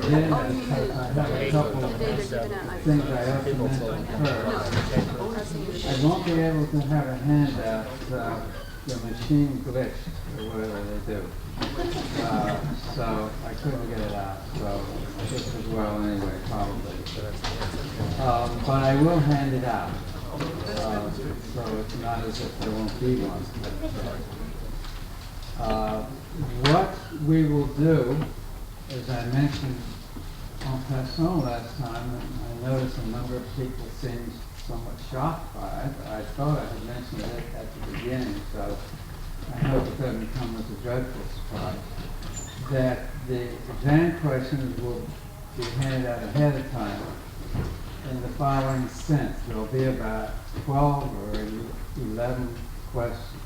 did, I have a couple of things I have to mention first. I won't be able to have a handout. The machine glitched, or whatever they do. So I couldn't get it out. So just as well anyway, probably. But I will hand it out. So it's not as if there won't be one. What we will do, as I mentioned en passant last time, and I noticed a number of people seemed somewhat shocked by it. I thought I had mentioned it at the beginning, so I hope it doesn't come as a dreadful surprise. That the exam questions will be handed out ahead of time in the following sense. There will be about 12 or 11 questions.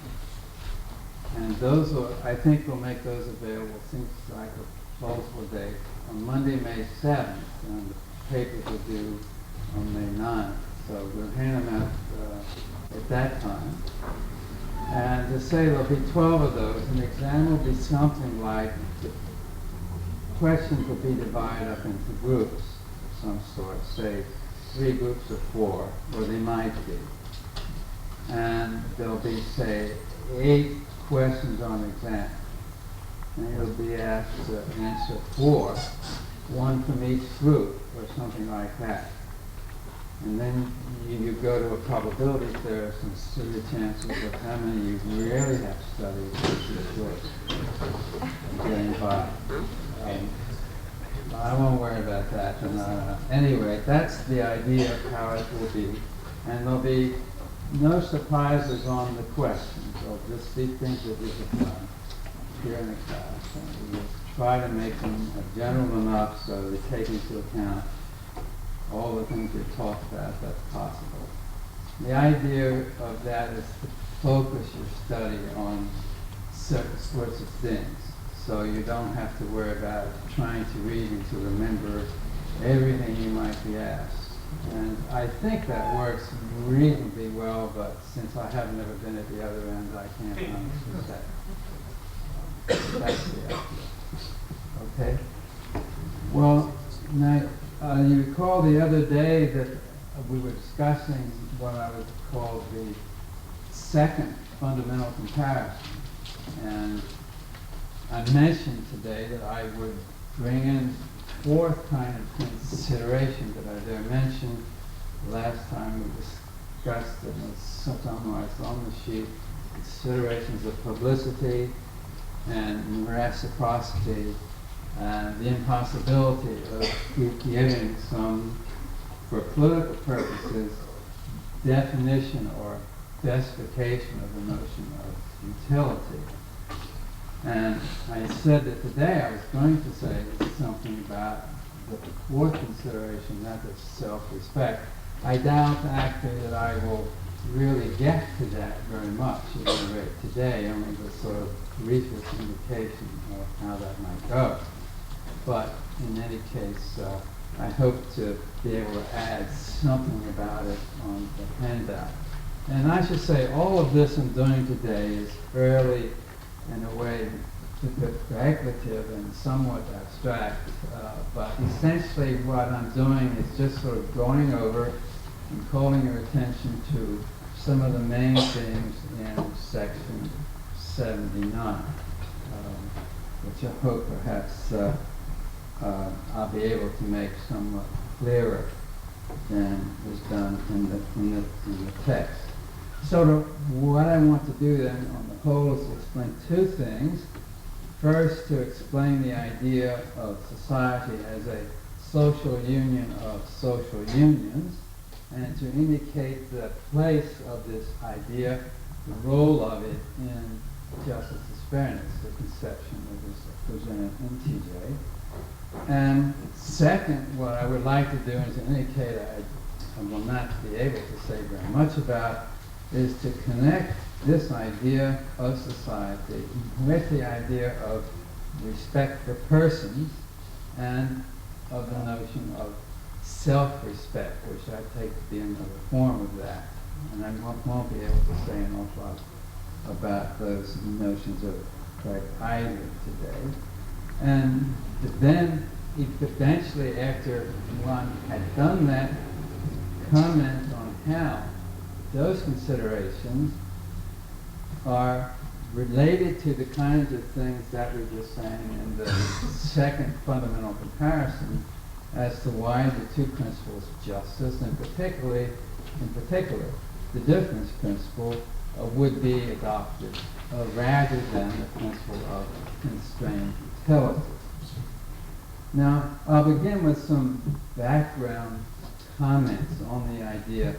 And those will, I think we'll make those available, seems like a plausible date, on Monday, May 7th, and the papers are due on May 9th. So we'll hand them out at that time. And to say there'll be 12 of those, and the exam will be something like, the questions will be divided up into groups of some sort, say 3 groups of 4, or they might be. And there'll be, say, 8 questions on the exam. And you'll be asked to answer 4, 1 from each group, or something like that. And then you go to a probability theorist and see the chances of how many you really have studied getting by. I won't worry about that. Anyway, that's the idea of how it will be. And there'll be no surprises on the questions. They'll just be things that we have done here in the class. And we'll try to make them general enough so they take into account all the things we've talked about that's possible. The idea of that is to focus your study on certain sorts of things. So you don't have to worry about trying to read and to remember everything you might be asked. And I think that works reasonably well, but since I have never been at the other end, I can't honestly say. That's the idea. Okay? Well, now, you recall the other day that we were discussing what I would call the second fundamental comparison. And I mentioned today that I would bring in fourth kind of consideration that I mentioned last time we discussed it, and it's summarized on the sheet, considerations of publicity and reciprocity and the impossibility of giving some, for political purposes, definition or specification of the notion of utility. And I said that today I was going to say something about the fourth consideration, that is self-respect. I doubt actually that I will really get to that very much at any rate today, only the sort of briefest indication of how that might go. But in any case, I hope to be able to add something about it on the handout. And I should say all of this I'm doing today is fairly, in a way, speculative and somewhat abstract, but essentially what I'm doing is just sort of going over and calling your attention to some of the main things in section 79, which I hope perhaps I'll be able to make somewhat clearer than was done in the text. So what I want to do then on the whole is to explain 2 things. First, to explain the idea of society as a social union of social unions, and to indicate the place of this idea, the role of it in justice as fairness, the conception that was presented in TJ. And second, what I would like to do is to indicate I will not be able to say very much about is to connect this idea of society with the idea of respect for persons and of the notion of self-respect, which I take to be another form of that. And I won't be able to say an awful lot about those notions of right either today. And then eventually, after one had done that, comment on how those considerations are related to the kinds of things that we were saying in the second fundamental comparison as to why the two principles of justice, and in particular, the difference principle would be adopted rather than the principle of constrained utility. Now, I'll begin with some background comments on the idea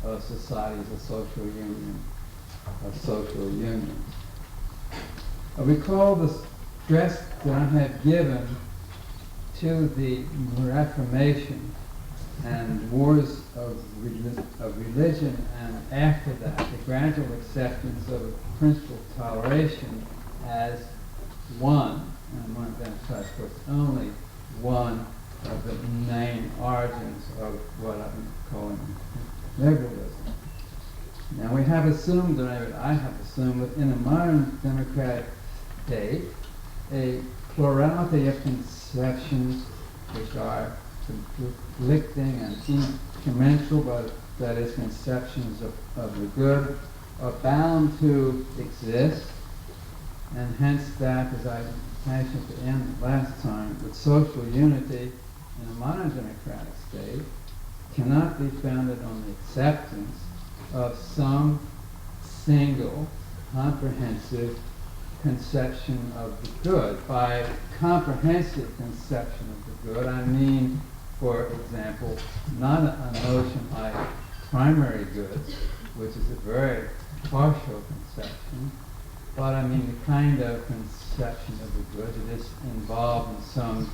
of society as a social union, of social unions. Recall the stress that I have given to the Reformation and wars of religion, and after that, the gradual acceptance of a principle of toleration as one, and I want to emphasize, of course, only one of the main origins of what I'm calling liberalism. Now, we have assumed, or I have assumed, that in a modern democratic state, a plurality of conceptions which are conflicting and incommensurable, but that is, conceptions of the good, are bound to exist, and hence that, as I mentioned at the end last time, that social unity in a modern democratic state cannot be founded on the acceptance of some single, comprehensive conception of the good. By comprehensive conception of the good, I mean, for example, not a notion like primary goods, which is a very partial conception, but I mean the kind of conception of the good that is involved in some,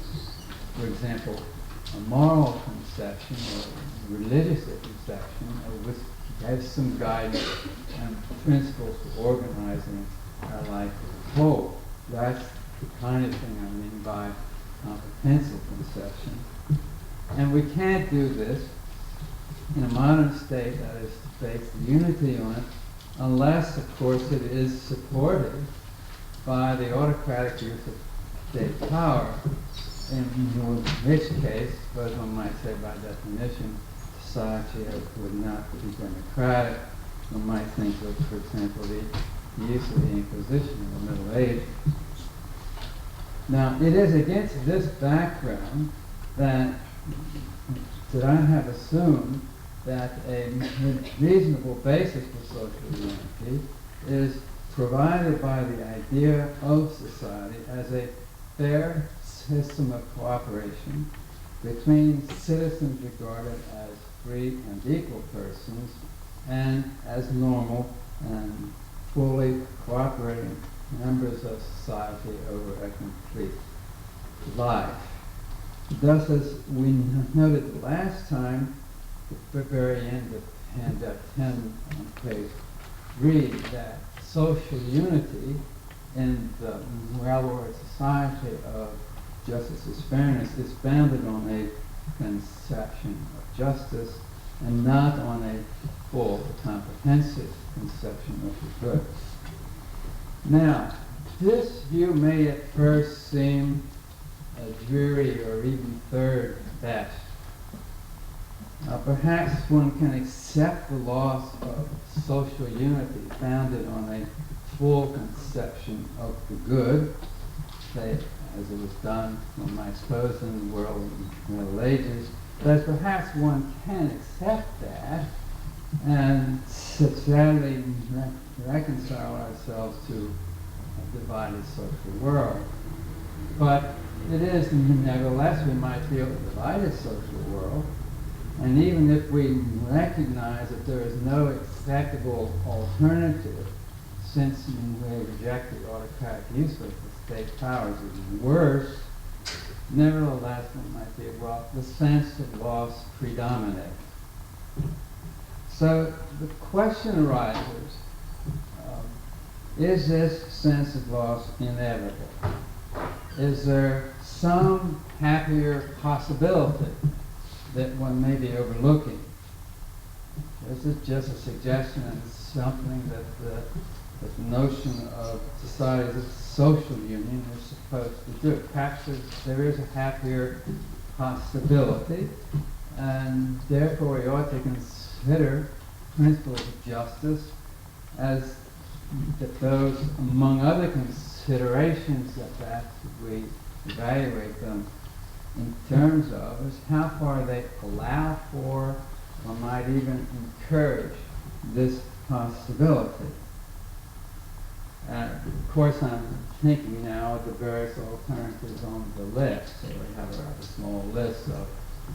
for example, a moral conception or religious conception, which has some guidance and principles for organizing our life as a whole. That's the kind of thing I mean by comprehensive conception. And we can't do this in a modern state that is based unity on it, unless, of course, it is supported by the autocratic use of state power, in which case, but one might say by definition, society would not be democratic. One might think of, for example, the use of the Inquisition in the Middle Ages. Now, it is against this background that I have assumed that a reasonable basis for social unity is provided by the idea of society as a fair system of cooperation between citizens regarded as free and equal persons and as normal and fully cooperating members of society over a complete life. Thus, as we noted the last time, at the very end of handout 10 on page 3, that social unity in the well-ordered society of justice as fairness is founded on a conception of justice and not on a full, comprehensive conception of the good. Now, this view may at first seem dreary or even third best. Perhaps one can accept the loss of social unity founded on a full conception of the good, say, as it was done, one might suppose, in the world in the Middle Ages, that perhaps one can accept that and sadly reconcile ourselves to a divided social world. But it is, nevertheless, we might feel a divided social world, and even if we recognize that there is no acceptable alternative, since we reject the autocratic use of the state powers is worse, nevertheless, one might feel, well, the sense of loss predominates. So the question arises, is this sense of loss inevitable? Is there some happier possibility that one may be overlooking? This is just a suggestion and something that that the notion of society as a social union is supposed to do. Perhaps there is a happier possibility, and therefore we ought to consider principles of justice as that those, among other considerations that we evaluate them in terms of, is how far they allow for or might even encourage this possibility. Of course, I'm thinking now of the various alternatives on the list. So we have a rather small list of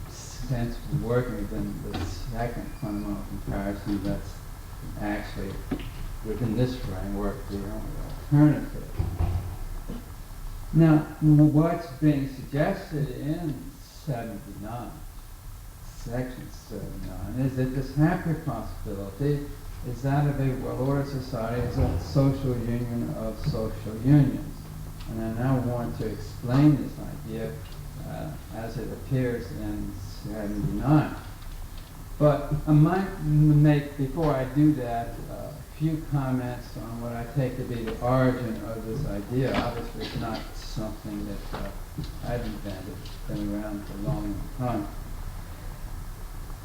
sensible working within the second fundamental comparison that's actually within this framework the only alternative. Now, what's being suggested in 79, section 79, is that this happier possibility is that of a well-ordered society as a social union of social unions. And I now want to explain this idea as it appears in 79. But I might make, before I do that, a few comments on what I take to be the origin of this idea. Obviously, it's not something that I've invented. It's been around for a long time.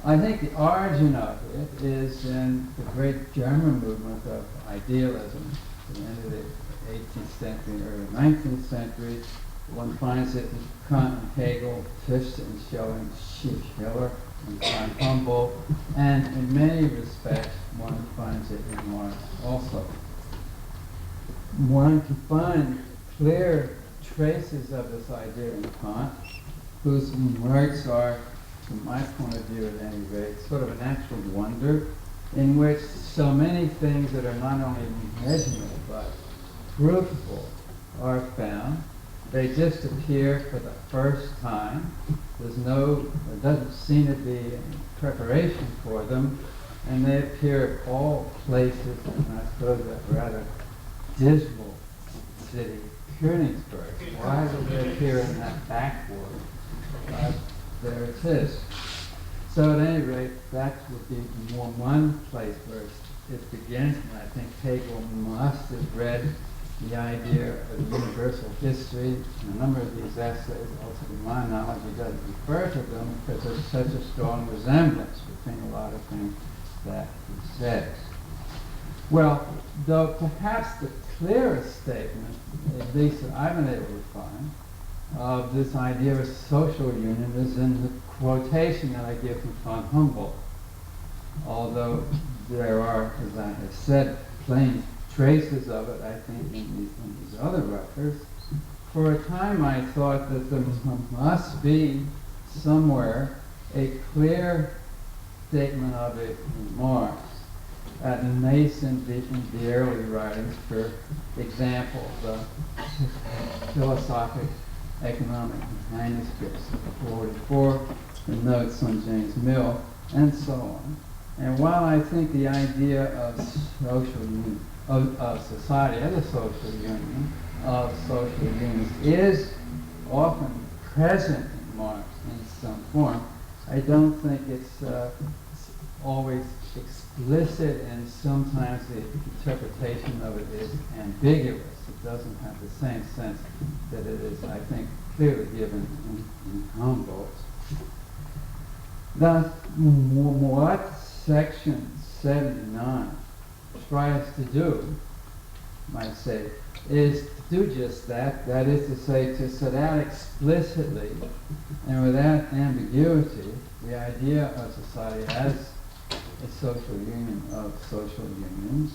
I think the origin of it is in the great German movement of idealism at the end of the 18th century and early 19th century. One finds it in Kant and Hegel, Fichte and Schelling, Schiller and von Humboldt, and in many respects one finds it in Marx also. One can find clear traces of this idea in Kant, whose works are, from my point of view at any rate, sort of an actual wonder, in which so many things that are not only measurable but proofable are found. They just appear for the first time. There doesn't seem to be any preparation for them, and they appear at all places, and I suppose that rather dismal city, Königsberg. Why would they appear in that backward? There it is. So at any rate, that would be one place where it begins, and I think Hegel must have read the idea of universal history in a number of these essays. Also, to my knowledge, he doesn't refer to them because there's such a strong resemblance between a lot of things that he says. Well, though perhaps the clearest statement, at least that I've been able to find, of this idea of a social union is in the quotation that I give from von Humboldt. Although there are, as I have said, plain traces of it, I think, in these other records. For a time I thought that there must be somewhere a clear statement of it in Marx, at nascent in the early writings. For example, the philosophic economic manuscripts of 44, the notes on James Mill, and so on. And while I think the idea of social union, of society as a social union, of social unions, is often present in Marx in some form, I don't think it's always explicit, and sometimes the interpretation of it is ambiguous. It doesn't have the same sense that it is, I think, clearly given in Humboldt. Thus, what section 79 tries to do, might say, is to do just that. That is to say, to set out explicitly and without ambiguity the idea of society as a social union of social unions.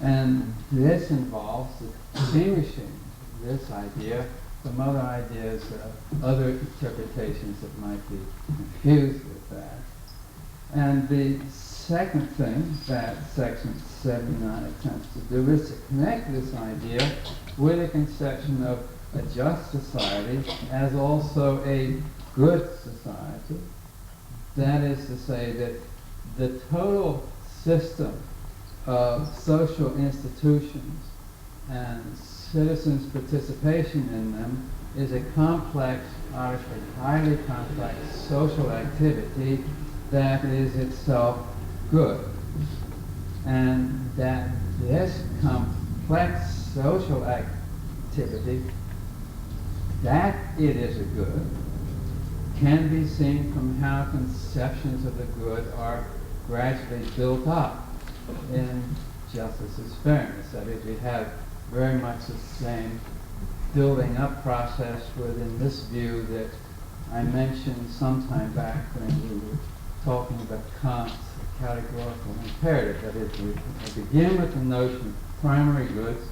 And this involves distinguishing this idea from other ideas, other interpretations that might be confused with that. And the second thing that section 79 attempts to do is to connect this idea with a conception of a just society as also a good society. That is to say that the total system of social institutions and citizens' participation in them is a complex, obviously highly complex social activity that is itself good. And that this complex social activity, that it is a good, can be seen from how conceptions of the good are gradually built up in justice's fairness. That is, we have very much the same building up process within this view that I mentioned sometime back when we were talking about Kant's categorical imperative. That is, we begin with the notion of primary goods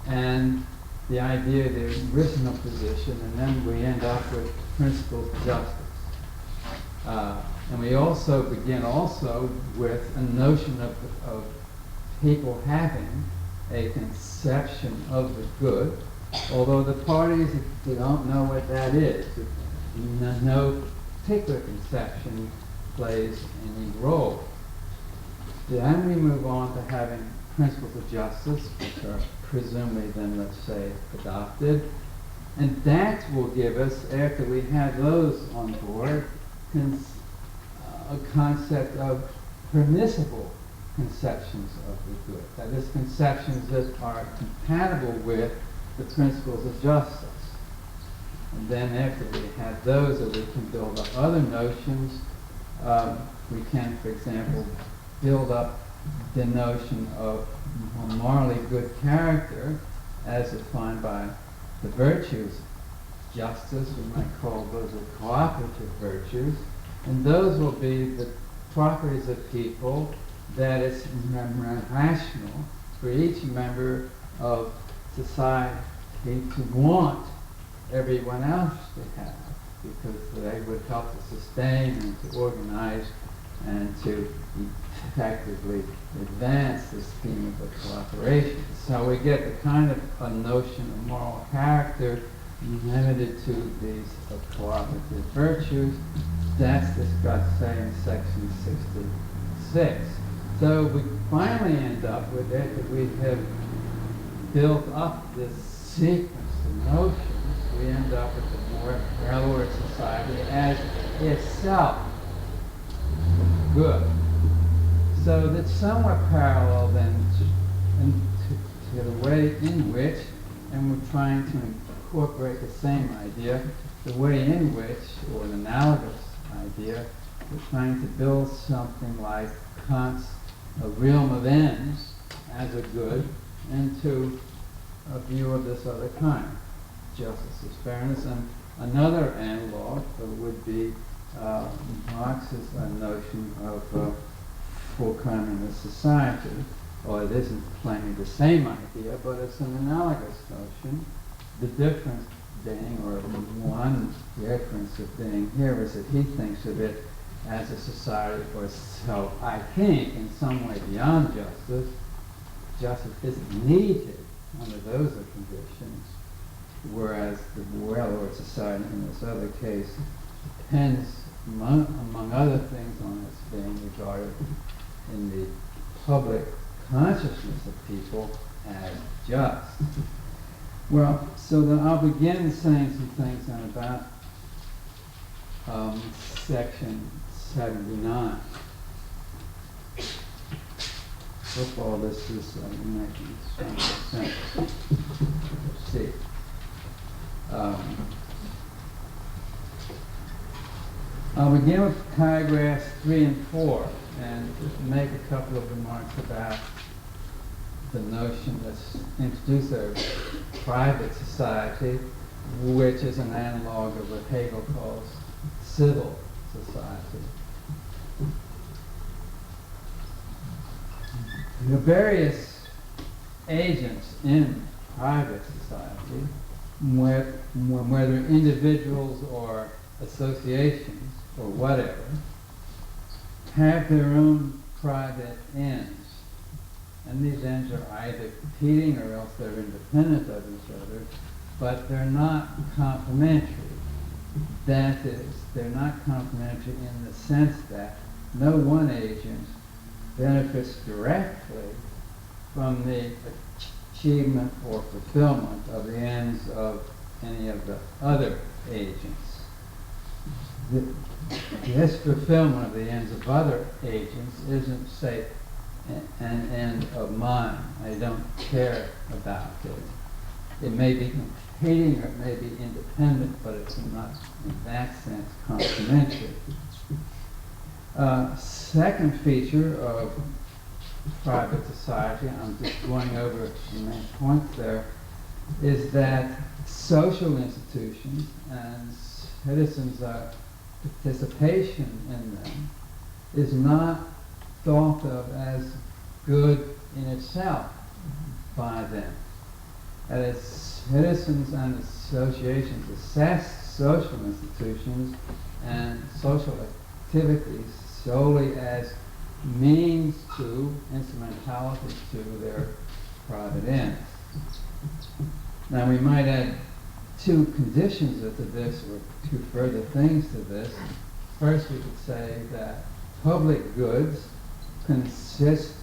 and the idea of the original position, and then we end up with principles of justice. And we also begin with a notion of people having a conception of the good, although the parties, if they don't know what that is, no particular conception plays any role. Then we move on to having principles of justice, which are presumably then, let's say, adopted. And that will give us, after we have those on board, a concept of permissible conceptions of the good. That is, conceptions that are compatible with the principles of justice. And then after we have those, we can build up other notions. We can, for example, build up the notion of a morally good character as defined by the virtues. Justice, we might call those the cooperative virtues. And those will be the properties of people that it's rational for each member of society to want everyone else to have, because they would help to sustain and to organize and to effectively advance the scheme of cooperation. So we get the kind of a notion of moral character limited to these cooperative virtues. That's discussed, say, in section 66. So we finally end up with it that we have built up this sequence of notions. We end up with the more well-ordered society as itself good. So that's somewhat parallel then to the way in which, and we're trying to incorporate the same idea, the way in which, or an analogous idea, we're trying to build something like Kant's a realm of ends as a good into a view of this other kind. Justice is fairness, and another analog would be Marx's notion of full communist society. Or it isn't plainly the same idea, but it's an analogous notion. The difference being, or one difference of being here, is that he thinks of it as a society, or so I think, in some way beyond justice. Justice isn't needed under those conditions, whereas the well-ordered society in this other case depends, among other things, on its being regarded in the public consciousness of people as just. Well, so then I'll begin saying some things then about section 79. Hope all this is making some sense. Let's see. I'll begin with paragraphs 3 and 4 and make a couple of remarks about the notion that's introduced there of private society, which is an analog of what Hegel calls civil society. The various agents in private society, whether individuals or associations or whatever, have their own private ends. And these ends are either competing or else they're independent of each other, but they're not complementary. That is, they're not complementary in the sense that no one agent benefits directly from the achievement or fulfillment of the ends of any of the other agents. This fulfillment of the ends of other agents isn't, say, an end of mine. I don't care about it. It may be competing or it may be independent, but it's not, in that sense, complementary. Second feature of private society, I'm just going over the main points there, is that social institutions and citizens' participation in them is not thought of as good in itself by them. That is, citizens and associations assess social institutions and social activities solely as means to, instrumentalities to their private ends. Now we might add two conditions to this, or two further things to this. First, we could say that public goods consist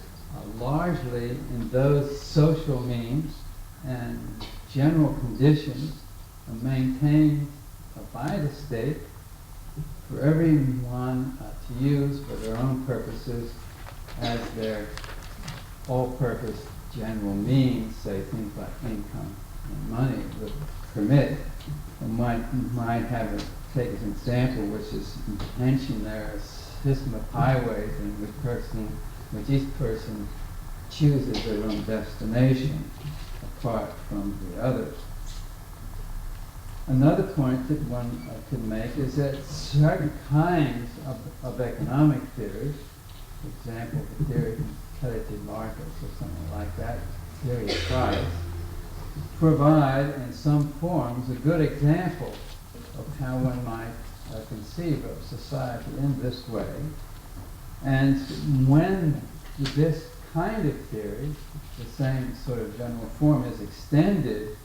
largely in those social means and general conditions maintained by the state for everyone to use for their own purposes as their all-purpose general means, say things like income and money would permit. Might have a, take as an example, which is mentioned there, a system of highways in which each person chooses their own destination apart from the others. Another point that one could make is that certain kinds of economic theories, for example, the theory of competitive markets or something like that, theory of price, provide in some forms a good example of how one might conceive of society in this way. And when this kind of theory, the same sort of general form, is extended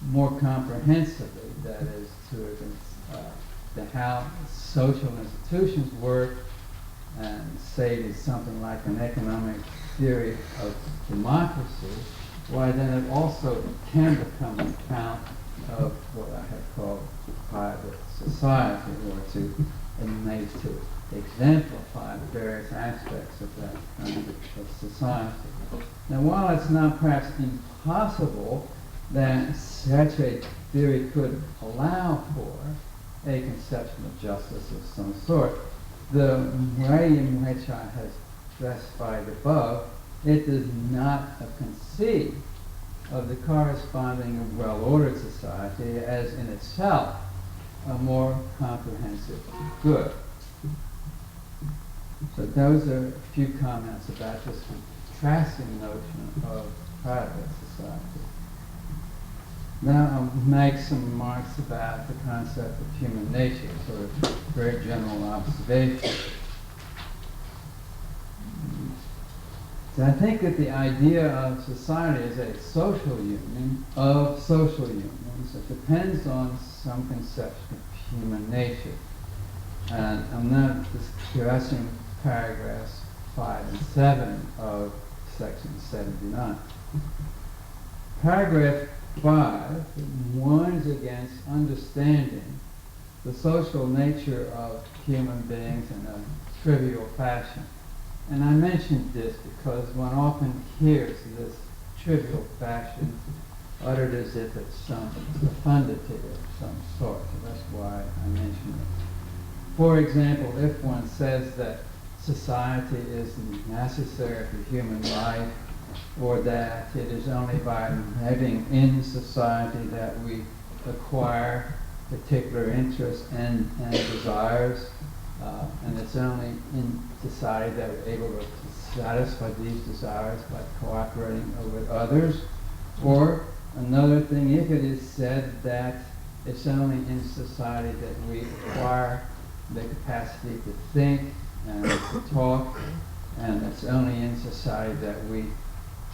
more comprehensively, that is, to how social institutions work, and say it is something like an economic theory of democracy, why then it also can become an account of what I have called private society, or to exemplify various aspects of that kind of society. Now, while it's not perhaps impossible that such a theory could allow for a conception of justice of some sort, the way in which I have specified above, it does not conceive of the corresponding well-ordered society as in itself a more comprehensive good. So those are a few comments about this contrasting notion of private society. Now I'll make some remarks about the concept of human nature, sort of very general observation. So I think that the idea of society as a social union of social unions, it depends on some conception of human nature. And I'm not discussing paragraphs 5 and 7 of section 79. Paragraph 5 warns against understanding the social nature of human beings in a trivial fashion. And I mentioned this because one often hears this trivial fashion uttered as if it's some profundity of some sort. So that's why I mentioned it. For example, if one says that society is necessary for human life, or that it is only by living in society that we acquire particular interests and desires, and it's only in society that we're able to satisfy these desires by cooperating with others. Or another thing, if it is said that it's only in society that we acquire the capacity to think and to talk, and it's only in society that we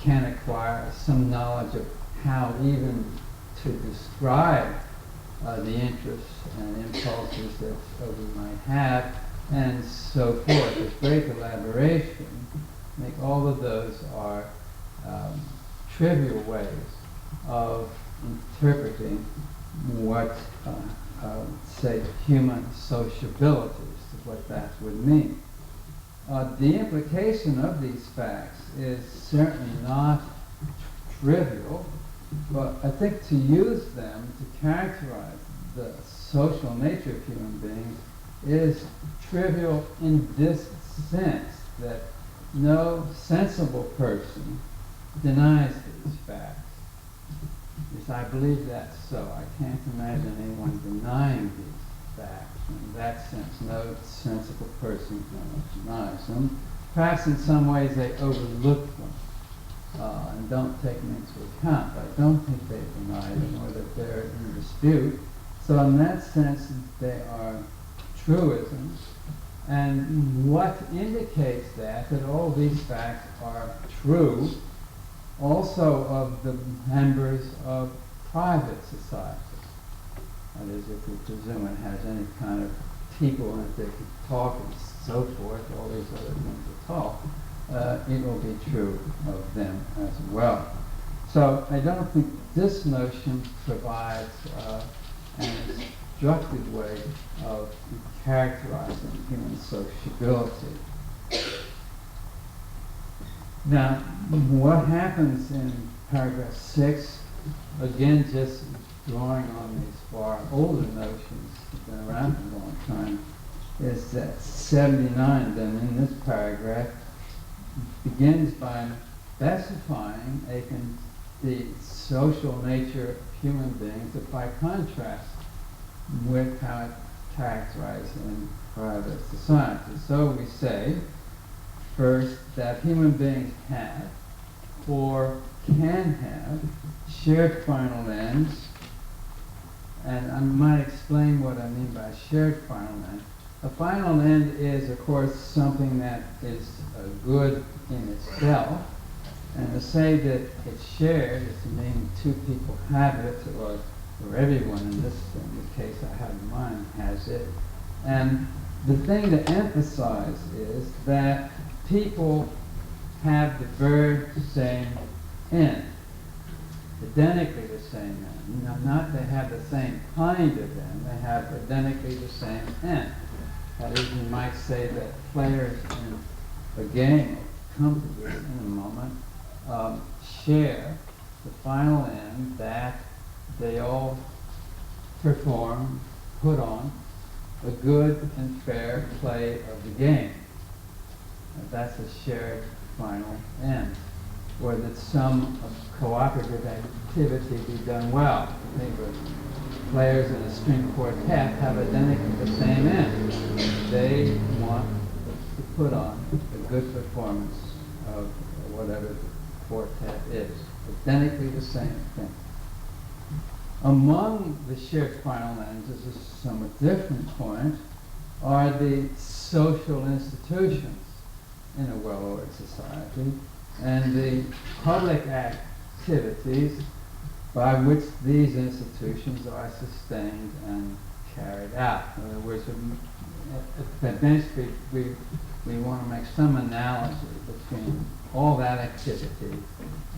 can acquire some knowledge of how even to describe the interests and impulses that we might have, and so forth. With great elaboration, I think all of those are trivial ways of interpreting what, say, human sociability, what that would mean. The implication of these facts is certainly not trivial, but I think to use them to characterize the social nature of human beings is trivial in this sense, that no sensible person denies these facts. Yes, I believe that's so. I can't imagine anyone denying these facts. In that sense, no sensible person denies them. Perhaps in some ways they overlook them and don't take them into account. But I don't think they deny them or that they're in dispute. So in that sense, they are truisms. And what indicates that all these facts are true also of the members of private society. That is, if we presume it has any kind of people in it that can talk and so forth, all these other things that talk, it will be true of them as well. So I don't think this notion provides an instructive way of characterizing human sociability. Now, what happens in paragraph 6, again just drawing on these far older notions that have been around for a long time, is that 79 then in this paragraph begins by specifying the social nature of human beings, but by contrast with how it's characterized in private society. So we say, first, that human beings have, or can have, shared final ends. And I might explain what I mean by shared final end. A final end is, of course, something that is good in itself. And to say that it's shared is to mean two people have it, or everyone in this case I have in mind has it. And the thing to emphasize is that people have the very same end, identically the same end. Not they have the same kind of end, they have identically the same end. That is, you might say that players in a game, we'll come to this in a moment, share the final end that they all perform, put on, a good and fair play of the game. That's a shared final end. Or that some cooperative activity be done well. Think of players in a string quartet have identically the same end. They want to put on a good performance of whatever the quartet is. Identically the same thing. Among the shared final ends, this is a somewhat different point, are the social institutions in a well-ordered society and the public activities by which these institutions are sustained and carried out. In other words, at bench we want to make some analogy between all that activity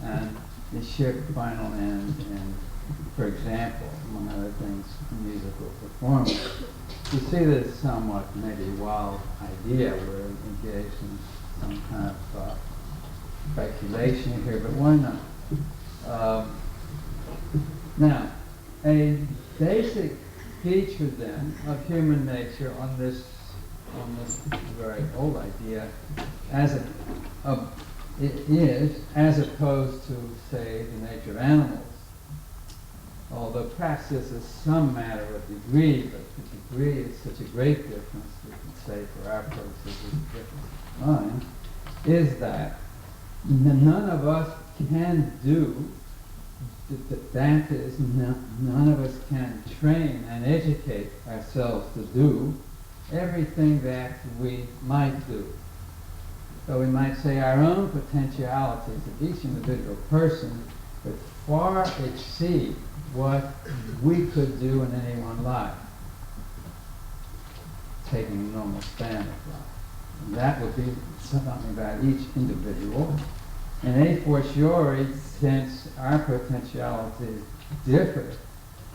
and the shared final end in, for example, among other things, musical performance. You see this somewhat maybe wild idea. We're engaged in some kind of speculation here, but why not? Now, a basic feature then of human nature on this very old idea, it is as opposed to, say, the nature of animals. Although perhaps this is some matter of degree, but the degree is such a great difference, we can say for our purposes it's a difference of mind, is that none of us can do, that is, none of us can train and educate ourselves to do everything that we might do. So we might say our own potentialities of each individual person would far exceed what we could do in any one life, taking a normal span of life. And that would be something about each individual. And a fortiori, since our potentialities differ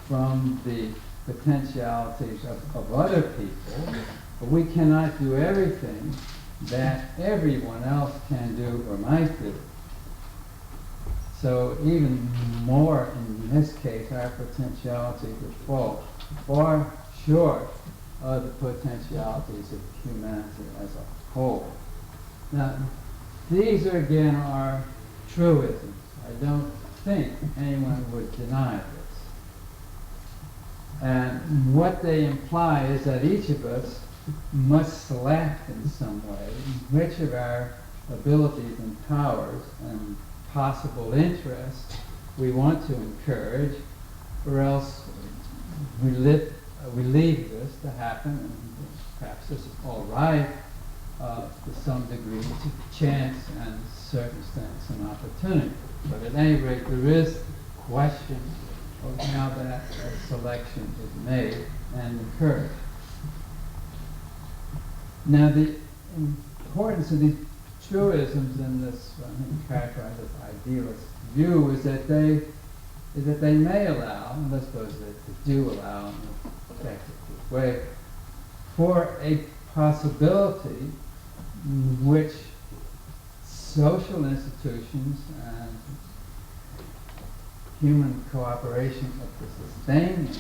from the potentialities of other people, but we cannot do everything that everyone else can do or might do. So even more in this case, our potentiality would fall far short of the potentialities of humanity as a whole. Now, these again are truisms. I don't think anyone would deny this. And what they imply is that each of us must select in some way which of our abilities and powers and possible interests we want to encourage, or else we leave this to happen, and perhaps this is all right to some degree, to chance and circumstance and opportunity. But at any rate, there is a question of how that selection is made and encouraged. Now, the importance of these truisms in this, I think, characterized as idealist view is that they may allow, and I suppose that they do allow in an effective way, for a possibility in which social institutions and human cooperation of the sustaining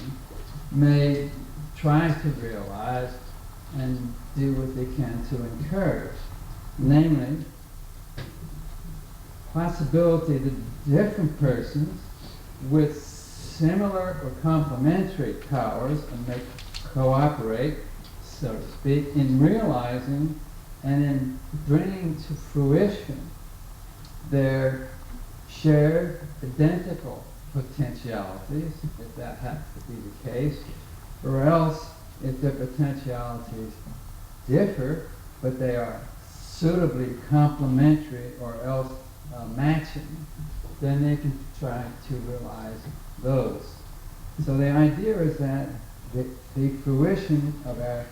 may try to realize and do what they can to encourage. Namely, possibility that different persons with similar or complementary powers may cooperate, so to speak, in realizing and in bringing to fruition their shared, identical potentialities, if that happens to be the case, or else if their potentialities differ, but they are suitably complementary or else matching, then they can try to realize those. So the idea is that the fruition of our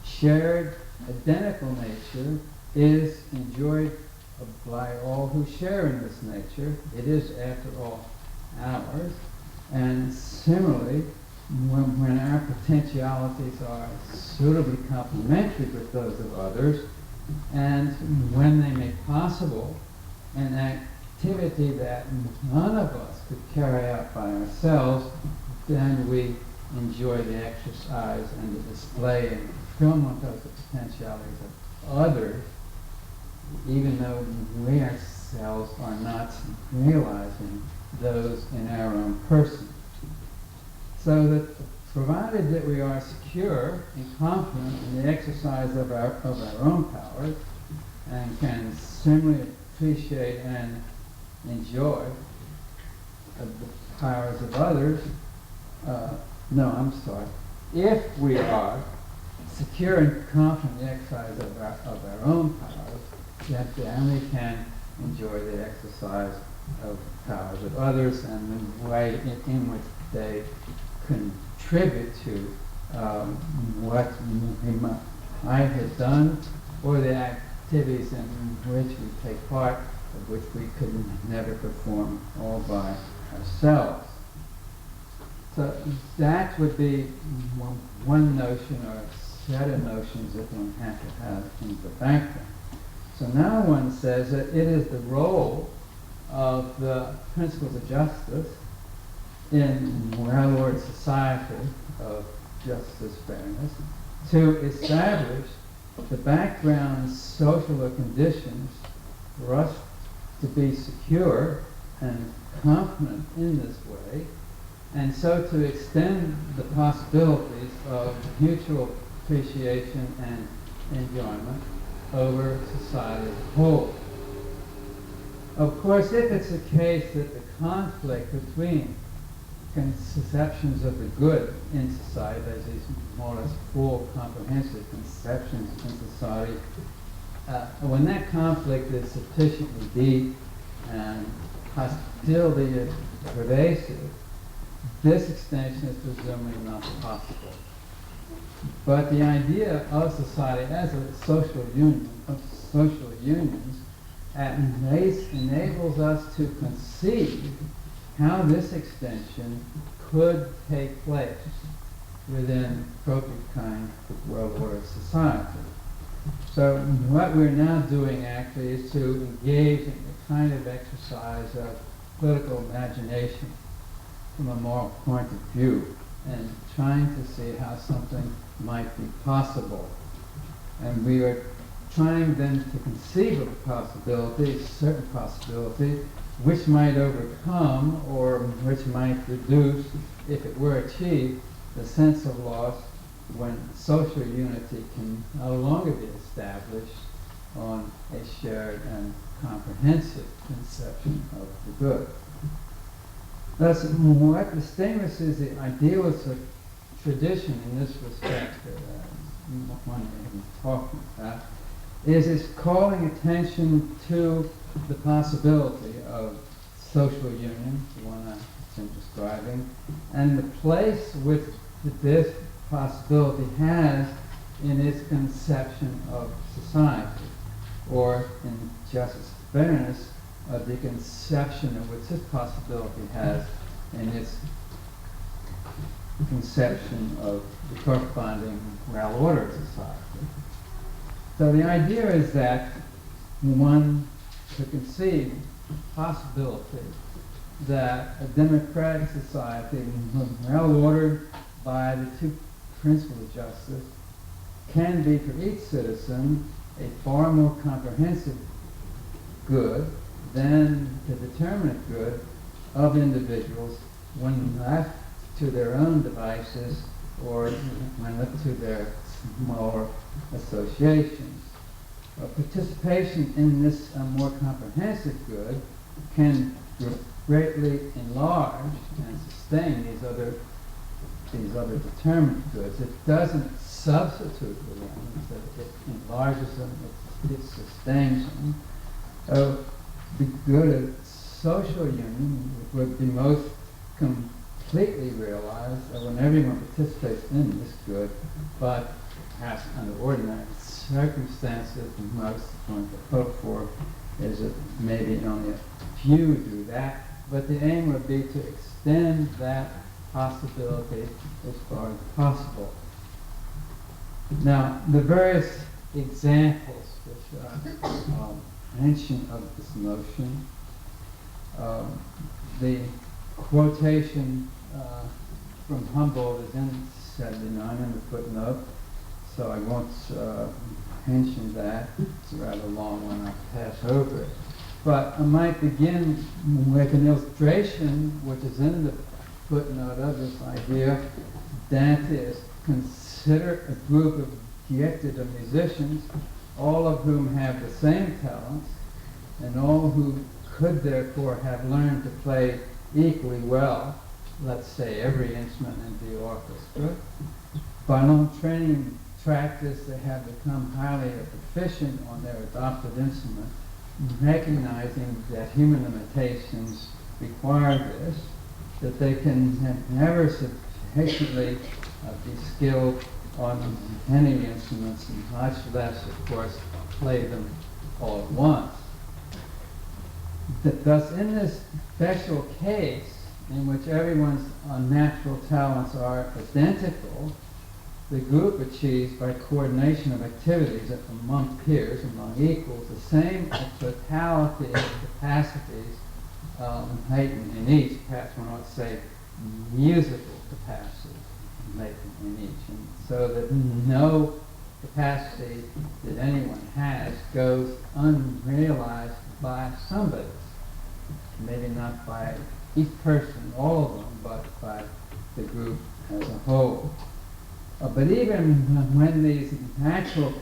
shared, identical nature is enjoyed by all who share in this nature. It is, after all, ours. And similarly, when our potentialities are suitably complementary with those of others, and when they make possible an activity that none of us could carry out by ourselves, then we enjoy the exercise and the display and fulfillment of the potentialities of others, even though we ourselves are not realizing those in our own person. So that provided that we are secure and confident in the exercise of our own powers and can similarly appreciate and enjoy the powers of others, if we are secure and confident in the exercise of our own powers, then we can enjoy the exercise of the powers of others and the way in which they contribute to what we might have done, or the activities in which we take part, of which we could never perform all by ourselves. So that would be one notion or set of notions that one has to have in the background. So now one says that it is the role of the principles of justice in well-ordered society of justice, fairness, to establish the background social conditions for us to be secure and confident in this way, and so to extend the possibilities of mutual appreciation and enjoyment over society as a whole. Of course, if it's the case that the conflict between conceptions of the good in society, there's these more or less full, comprehensive conceptions in society, when that conflict is sufficiently deep and hostility is pervasive, this extension is presumably not possible. But the idea of society as a social union, of social unions, enables us to conceive how this extension could take place within appropriate kind of well-ordered society. So what we're now doing actually is to engage in a kind of exercise of political imagination from a moral point of view and trying to see how something might be possible. And we are trying then to conceive of a possibility, a certain possibility, which might overcome or which might reduce, if it were achieved, the sense of loss when social unity can no longer be established on a shared and comprehensive conception of the good. Thus, what distinguishes the idealistic tradition in this respect that one may be talking about is its calling attention to the possibility of social union, the one I've been describing, and the place which this possibility has in its conception of society, or in justice fairness, of the conception of which this possibility has in its conception of the corresponding moral order of society. So the idea is that one could conceive the possibility that a democratic society, well ordered by the two principles of justice, can be for each citizen a far more comprehensive good than the determinate good of individuals when left to their own devices or when left to their smaller associations. Participation in this more comprehensive good can greatly enlarge and sustain these other determinate goods. It doesn't substitute for them, it enlarges them, it sustains them. So the good of social union would be most completely realized when everyone participates in this good, but perhaps under ordinary circumstances, the most one could hope for is that maybe only a few do that, but the aim would be to extend that possibility as far as possible. Now, the various examples which are mention of this notion, the quotation from Humboldt is in 79 in the footnote, so I won't mention that. It's a rather long one, I'll pass over it. But I might begin with an illustration which is in the footnote of this idea. That is, consider a group of gifted musicians, all of whom have the same talents, and all who could therefore have learned to play equally well, let's say every instrument in the orchestra. By long training and practice, they have become highly proficient on their adopted instrument, recognizing that human limitations require this, that they can never sufficiently be skilled on any instruments, and much less, of course, play them all at once. Thus, in this special case, in which everyone's natural talents are identical, the group achieves, by coordination of activities among peers, among equals, the same totality of capacities heightened in each. Perhaps one ought to say musical capacity heightened in each, and so that no capacity that anyone has goes unrealized by somebody. Maybe not by each person, all of them, but by the group as a whole. But even when these natural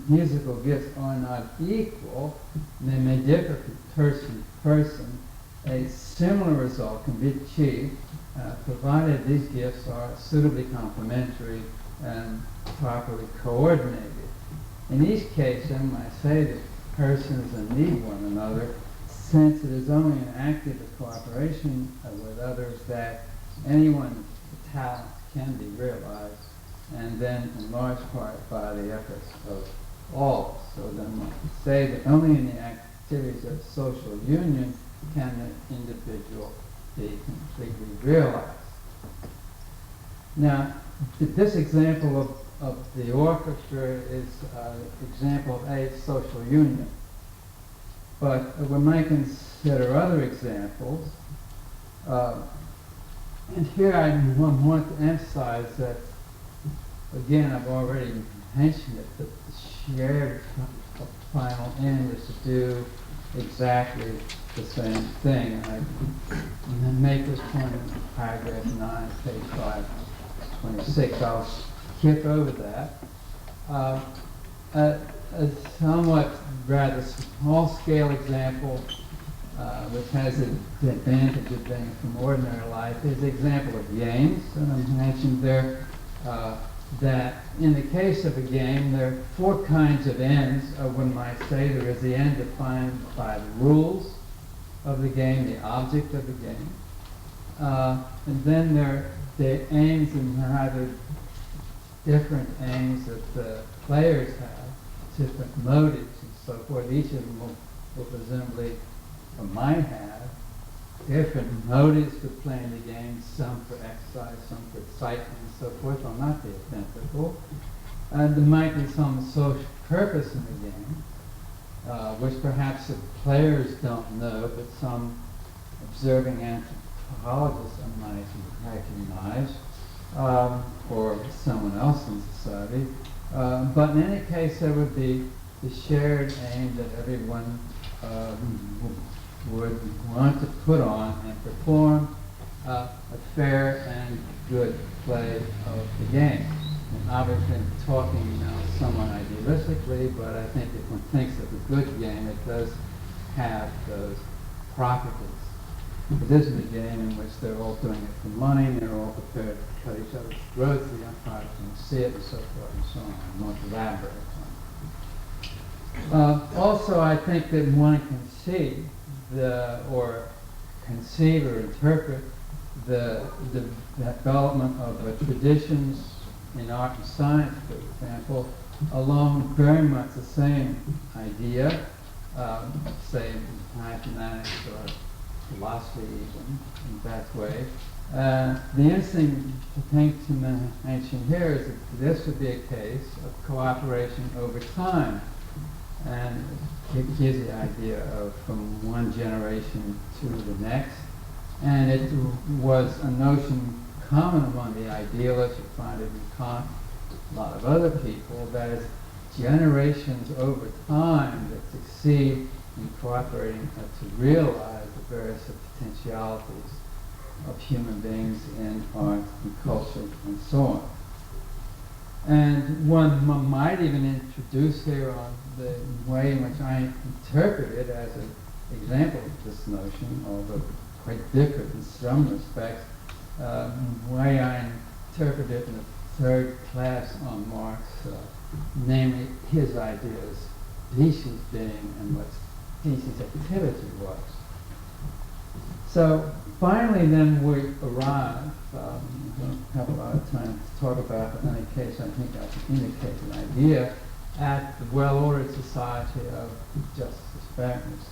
musical gifts are not equal, they may differ from person to person, a similar result can be achieved provided these gifts are suitably complementary and properly coordinated. In each case, then, when I say that persons need one another, since it is only in active cooperation with others that anyone's talents can be realized, and then in large part by the efforts of all. So then one can say that only in the activities of social union can the individual be completely realized. Now, this example of of the orchestra is an example of a social union. But we might consider other examples. And here I want to emphasize that, again, I've already mentioned it, that the shared final end is to do exactly the same thing. And I make this point in paragraph 9, page 526. I'll skip over that. A somewhat rather small-scale example, which has the advantage of being from ordinary life, is the example of games. And I mentioned there that in the case of a game, there are 4 kinds of ends. One might say there is the end defined by the rules of the game, the object of the game. And then there are the aims and rather different aims that the players have, different motives and so forth. Each of them will presumably, or might have, different motives for playing the game, some for exercise, some for excitement and so forth, will not be identical. And there might be some social purpose in the game, which perhaps the players don't know, but some observing anthropologists might recognize, or someone else in society. But in any case, there would be the shared aim that everyone would want to put on and perform a fair and good play of the game. And obviously I'm talking now somewhat idealistically, but I think if one thinks of a good game, it does have those properties. It isn't a game in which they're all doing it for money and they're all prepared to cut each other's throats, the umpire can see it and so forth and so on. I won't elaborate on it. Also, I think that one can see or conceive or interpret the development of traditions in art and science, for example, along very much the same idea, say mathematics or philosophy even, in that way. The interesting thing to mention here is that this would be a case of cooperation over time. And it gives the idea of from one generation to the next. And it was a notion common among the idealists. You find it in Kant, a lot of other people, that is generations over time that succeed in cooperating to realize the various potentialities of human beings in art and culture and so on. And one might even introduce here on the way in which I interpret it as an example of this notion, although quite different in some respects, the way I interpret it in the third class on Marx, namely his ideas, species being and what species activity was. So finally then we arrive, we don't have a lot of time to talk about, but in any case I think I can indicate an idea, at the well-ordered society of justice fairness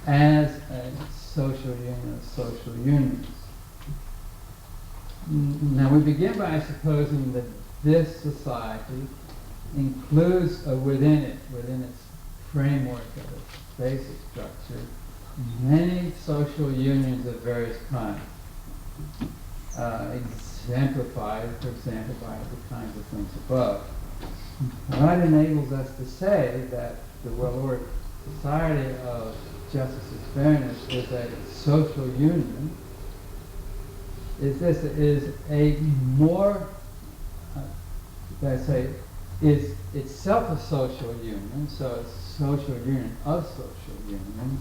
as a social union of social unions. Now we begin by supposing that this society includes within its framework of its basic structure, many social unions of various kinds, exemplified, for example, by the kinds of things above. That enables us to say that the well-ordered society of justice and fairness is a social union. Is a more, let's say, is itself a social union, so it's a social union of social unions,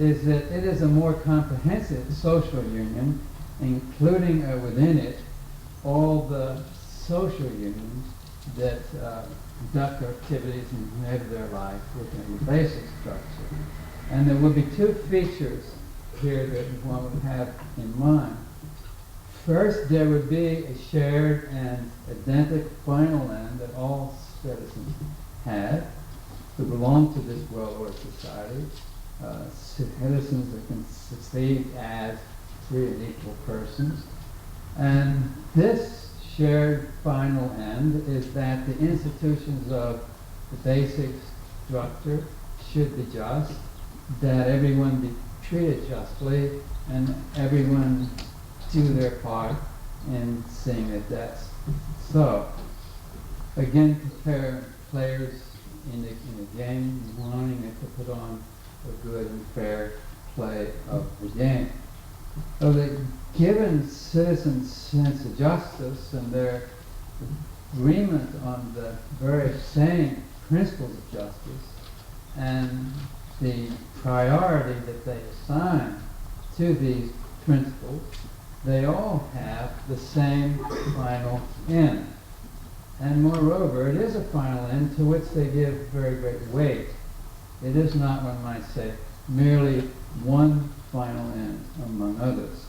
is that it is a more comprehensive social union, including within it all the social unions that conduct their activities and live their life within the basic structure. And there will be two features here that one would have in mind. First, there would be a shared and identical final end that all citizens have who belong to this well-ordered society, citizens that can succeed as free and equal persons. And this shared final end is that the institutions of the basic structure should be just, that everyone be treated justly, and everyone do their part in seeing that that's so. Again, compare players in a game, wanting to put on a good and fair play of the game. So the given citizens' sense of justice and their agreement on the very same principles of justice and the priority that they assign to these principles, they all have the same final end. And moreover, it is a final end to which they give very great weight. It is not, one might say, merely one final end among others.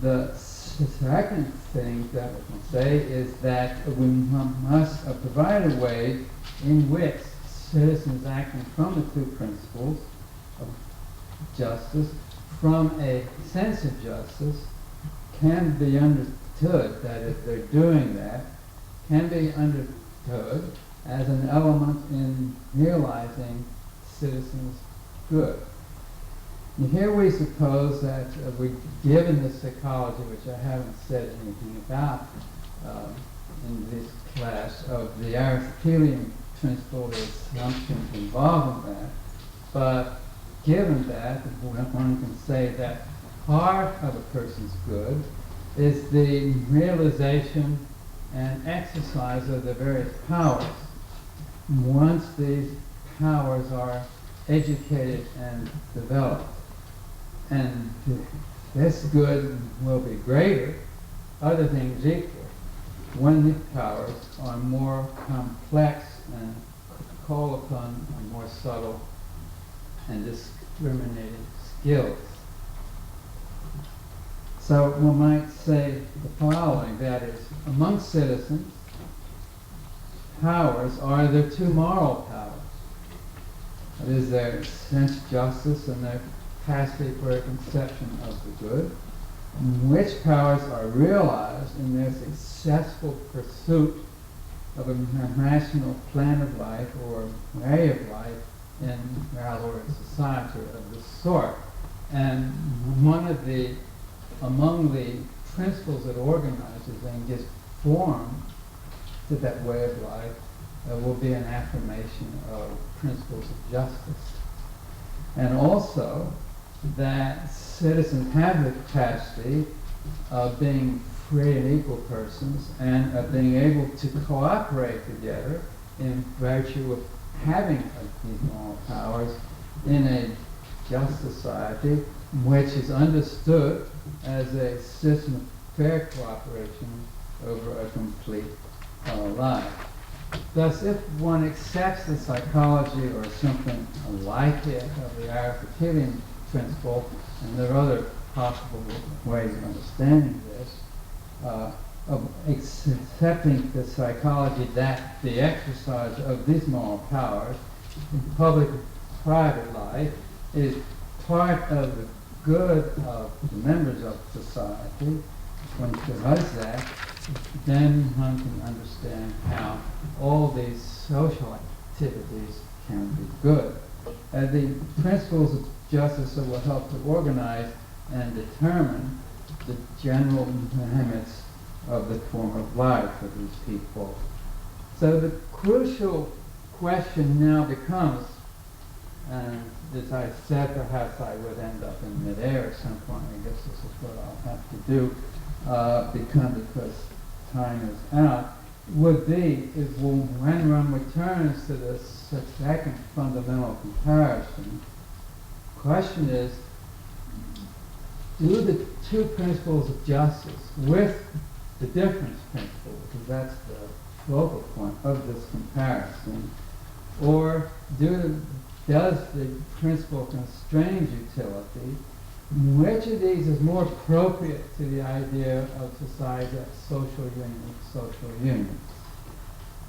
The second thing that we can say is that we must provide a way in which citizens acting from the two principles of justice, from a sense of justice, can be understood, that if they're doing that, can be understood as an element in realizing citizens' good. And here we suppose that given the psychology, which I haven't said anything about in this class, of the Aristotelian principle, the assumptions involved in that, but given that, one can say that part of a person's good is the realization and exercise of the various powers. Once these powers are educated and developed, and this good will be greater, other things equal, when the powers are more complex and call upon more subtle and discriminated skills. So one might say the following, that is, among citizens, powers are their two moral powers. That is, their sense of justice and their capacity for a conception of the good, which powers are realized in their successful pursuit of a rational plan of life or way of life in rather a society of this sort. And among the principles that organizes and gives form to that way of life will be an affirmation of principles of justice. And also that citizens have the capacity of being free and equal persons and of being able to cooperate together in virtue of having these moral powers in a just society which is understood as a system of fair cooperation over a complete life. Thus, if one accepts the psychology or something like it of the Aristotelian principle, and there are other possible ways of understanding this, of accepting the psychology that the exercise of these moral powers in public and private life is part of the good of the members of society, when one does that, then one can understand how all these social activities can be good. The principles of justice will help to organize and determine the general limits of the form of life for these people. So the crucial question now becomes, and as I said, perhaps I would end up in midair at some point. I guess this is what I'll have to do, because time is out, would be is when one returns to this second fundamental comparison, the question is, do the two principles of justice with the difference principle, because that's the focal point of this comparison, or does the principle of constrained utility, which of these is more appropriate to the idea of society as social union?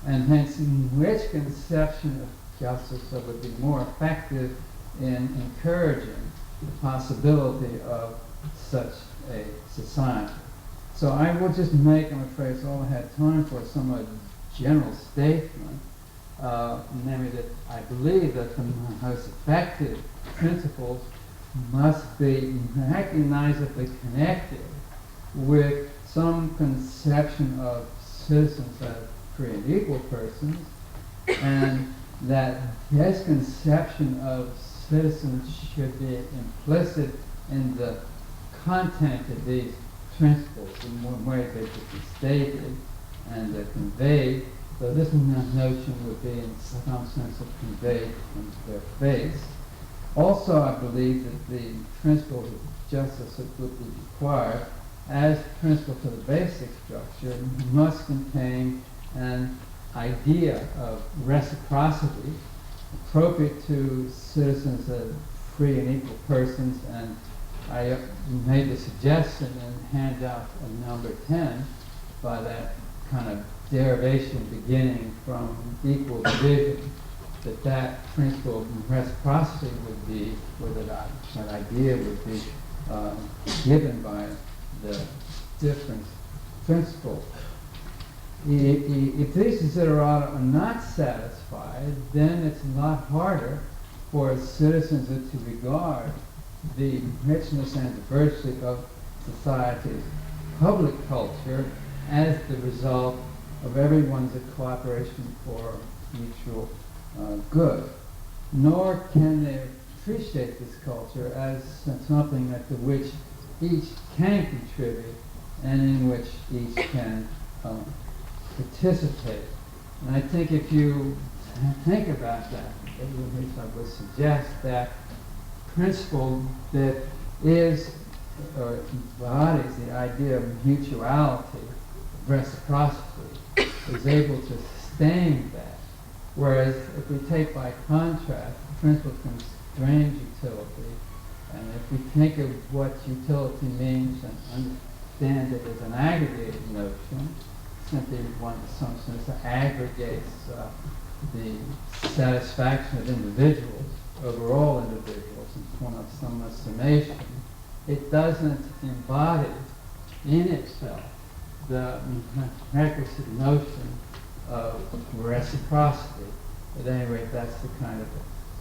And hence, which conception of justice would be more effective in encouraging the possibility of such a society? So I will just make, I'm afraid it's all I had time for, a somewhat general statement, namely that I believe that the most effective principles must be recognizably connected with some conception of citizens as free and equal persons, and that this conception of citizens should be implicit in the content of these principles in one way they could be stated and conveyed, so this notion would be in some sense of conveyed from their face. Also, I believe that the principles of justice that would be required as principle to the basic structure must contain an idea of reciprocity appropriate to citizens as free and equal persons, and I made the suggestion in handout number 10 by that kind of derivation beginning from equal division, that principle of reciprocity would be, or that idea would be given by the different principles. If these desiderata are not satisfied, then it's a lot harder for citizens to regard the richness and diversity of society's public culture as the result of everyone's cooperation for mutual good. Nor can they appreciate this culture as something to which each can contribute and in which each can participate. And I think if you think about that, at least I would suggest that principle that is or embodies the idea of mutuality, reciprocity, is able to sustain that. Whereas if we take by contrast the principle of constrained utility, and if we think of what utility means and understand it as an aggregated notion, simply one in some sense aggregates the satisfaction of individuals, overall individuals, in form of some summation, it doesn't embody in itself the requisite notion of reciprocity. At any rate, that's the kind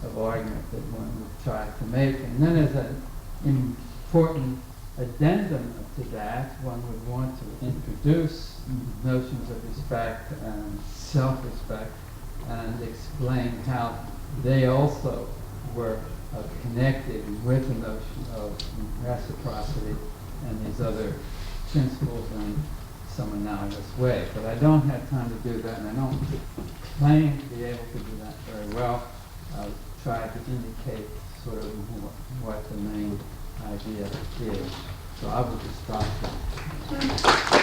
of argument that one would try to make. And then as an important addendum to that, one would want to introduce notions of respect and self-respect and explain how they also were connected with the notion of reciprocity and these other principles in some analogous way. But I don't have time to do that, and I don't claim to be able to do that very well. I'll try to indicate sort of what the main idea is. So I will just stop there.